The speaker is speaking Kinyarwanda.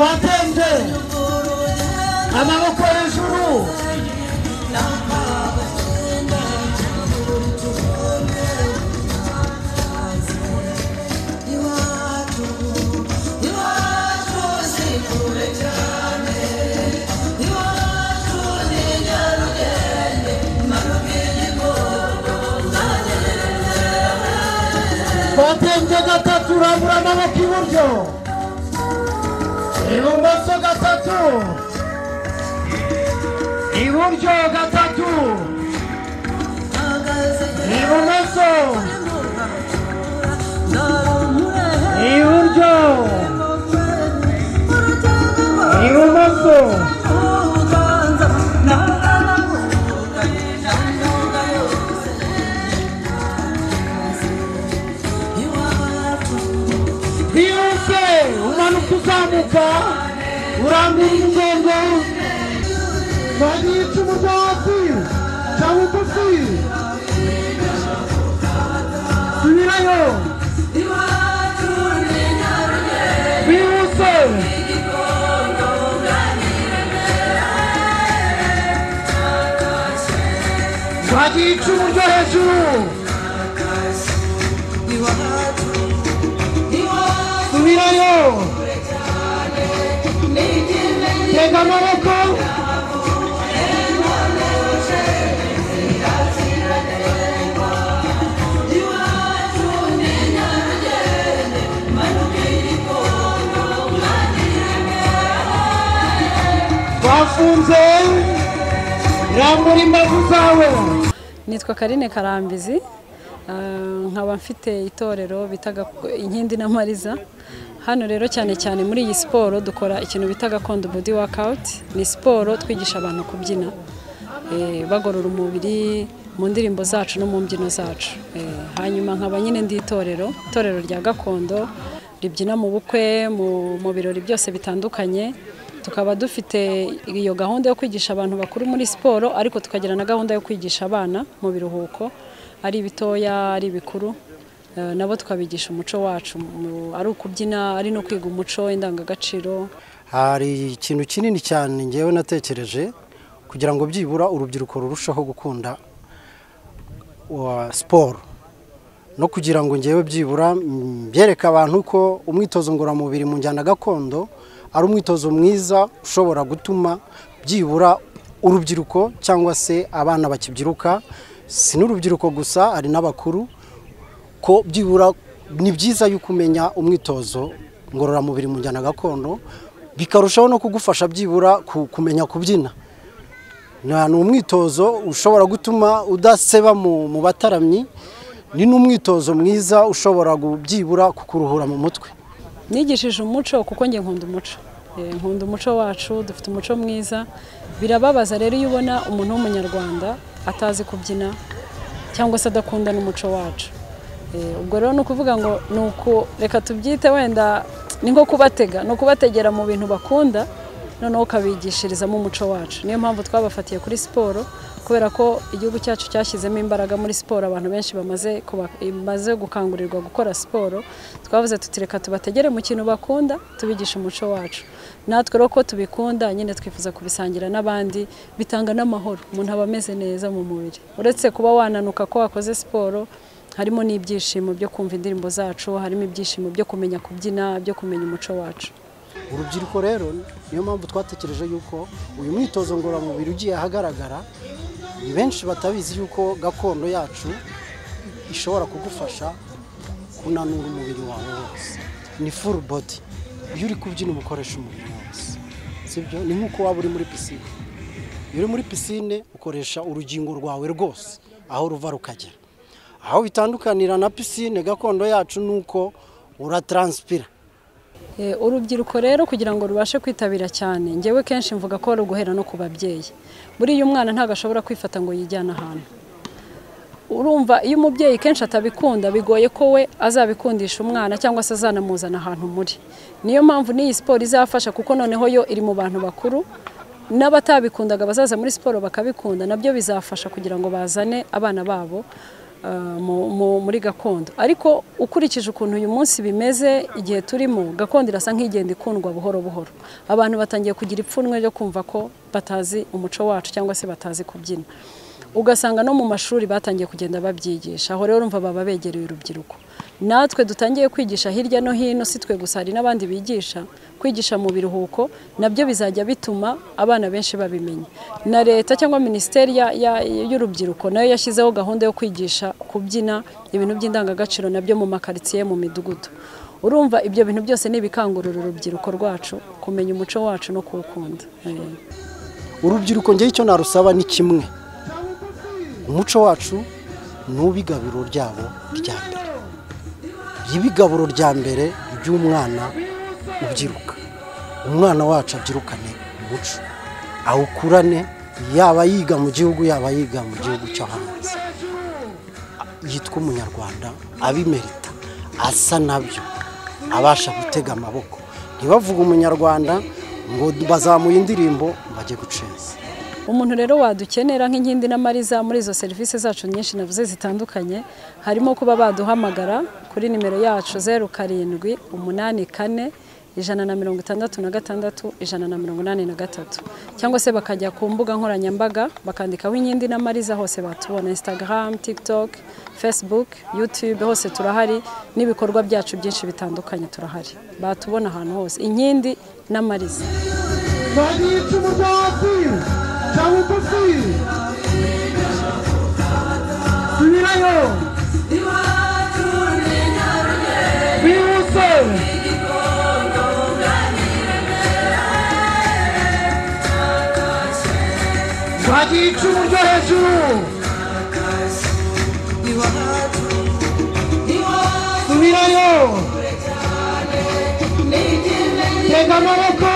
twatende amaboko hejuru twatende gatatu urambura amaboko iburyo ibumoso gatatu iburyo gatatu ibumoso iburyo ibumoso biyose umanuka uzamuka urambura umugongo bagiye icumu ryo hasi cyangwa ugufi subirayo biyose bagiye icumu ryo hejuru subirayo tega amaboko bafunze rambura imbavu zawe. Nitwa Karine Karambizi, nkaba mfite itorero bitaga Inkindi na Mariza. Hano rero cyane cyane muri iyi siporo dukora ikintu bita gakondo body workout. Ni siporo twigisha abantu kubyina bagorora umubiri mu ndirimbo zacu no mu mbyino zacu. Hanyuma nkaba nyine ndi itorero rya gakondo ribyina mu bukwe mu birori byose bitandukanye. Tukaba dufite iyo gahunda yo kwigisha abantu bakuru muri siporo, ariko tukagira na gahunda yo kwigisha abana mu biruhuko ari bitoya ari bikuru, nabo tukabigisha umuco wacu ari ukubyina ari no kwiga umuco indangagaciro. Hari ikintu kinini cyane ngewe natekereje kugira ngo byibura urubyiruko rurushaho gukunda siporo, no kugira ngo ngewe byibura byereka abantu ko umwitozo ngororamubiri mu njyana gakondo ari umwitozo mwiza ushobora gutuma byibura urubyiruko cyangwa se abana bakibyiruka, si n'urubyiruko gusa ari n'abakuru, ko byibura ni byiza yuko umenya umwitozo ngororamubiri mu njyana gakondo, bikarushaho no kugufasha byibura kumenya kubyina. Ni umwitozo ushobora gutuma udaseba mu bataramyi, ni n'umwitozo mwiza ushobora byibura kukuruhura mu mutwe. Nigishije umuco kuko nge nkunda umuco wacu, dufite umuco mwiza. Birababaza rero iyo ubona umuntu w'umunyarwanda atazi kubyina cyangwa se adakunda n'umuco wacu. Ubwo rero no kuvuga ngo nuko reka tubyite wenda ni nko kubatega, no kubategera mu bintu bakunda noneho kabigishirizamo umuco wacu. Niyo mpamvu twabafatiye kuri siporo, kubera ko igihugu cyacu cyashyizemo imbaraga muri siporo, abantu benshi bamaze gukangurirwa gukora siporo. Twavuze tutireka tubategere mu kintu bakunda, tubigisha umuco wacu. Natwe rero ko tubikunda nyine twifuza kubisangira n'abandi, bitanga n'amahoro, umuntu aba ameze neza mu mubiri. Uretse kuba wananuka ko wakoze siporo, harimo n'ibyishimo byo kumva indirimbo zacu, harimo ibyishimo byo kumenya kubyina, byo kumenya umuco wacu. Urubyiruko rero niyo mpamvu twatekereje yuko uyu mwitozo ngororamubiri ugiye ahagaragara, ni benshi batabizi yuko gakondo yacu ishobora kugufasha kunanura umubiri wawe wose. Ni full body. Iyo uri kubyina ukoresha umubiri wose, sibyo? Ni nk'uko waba uri muri pisine. Iyo uri muri pisine ukoresha urugingo rwawe rwose aho ruva rukagera. Aho bitandukanira na pisine gakondo yacu nuko uratranspira. Urubyiruko rero kugira ngo rubashe kwitabira cyane, ngewe kenshi mvuga ko ari uguhera no ku babyeyi. Buriya umwana ntago ashobora kwifata ngo yijyana ahantu. Urumva iyo umubyeyi kenshi atabikunda, bigoye ko we azabikundisha umwana cyangwa se azanamuzana ahantu muri. Niyo mpamvu n'iyi siporo izafasha, kuko noneho yo iri mu bantu bakuru, n'abatabikundaga bazaza muri siporo bakabikunda, nabyo bizafasha kugira ngo bazane abana babo muri gakondo ariko ukurikije ukuntu uyu munsi bimeze igihe turimo gakondo irasa nk'igenda ikundwa buhoro buhoro abantu batangiye kugira ipfunwe ryo kumva ko batazi umuco wacu cyangwa se batazi kubyina ugasanga no mu mashuri batangiye kugenda babyigisha aho rero urumva baba begereye urubyiruko natwe dutangiye kwigisha hirya no hino si twe gusa hari n'abandi bigisha kwigisha mu biruhuko nabyo bizajya bituma abana benshi babimenya na leta cyangwa ministeri y'urubyiruko nayo yashyizeho gahunda yo kwigisha kubyina ibintu by'indangagaciro nabyo mu makaritsiye mu midugudu urumva ibyo bintu byose ni ibikangurira urubyiruko rwacu kumenya umuco wacu no kuwukunda urubyiruko njye icyo narusaba ni kimwe umuco wacu n'ubigabiro ryabo rya mbere y'ibigaburo rya mbere ry'umwana ubyiruka umwana wacu abyirukane umuco awukurane yaba yiga mu gihugu yaba yiga mu gihugu cyo hanze yitwa umunyarwanda abimerita asa nabyo abasha gutega amaboko ntibavuga umunyarwanda ngo bazamuye indirimbo bajye guceza umuntu rero wadukenera nk'inkindi n'amariza muri izo serivisi zacu nyinshi navuze zitandukanye harimo kuba baduhamagara kuri nimero yacu 0784 166 183 cyangwa se bakajya ku mbuga nkoranyambaga bakandikaho inkindi n'amariza hose batubona Instagram, TikTok, Facebook, YouTube hose turahari n'ibikorwa byacu byinshi bitandukanye turahari batubona ahantu hose inkindi n'amariza subirayo bihuse bagiye icumu ryo hejuru subirayo tega amaboko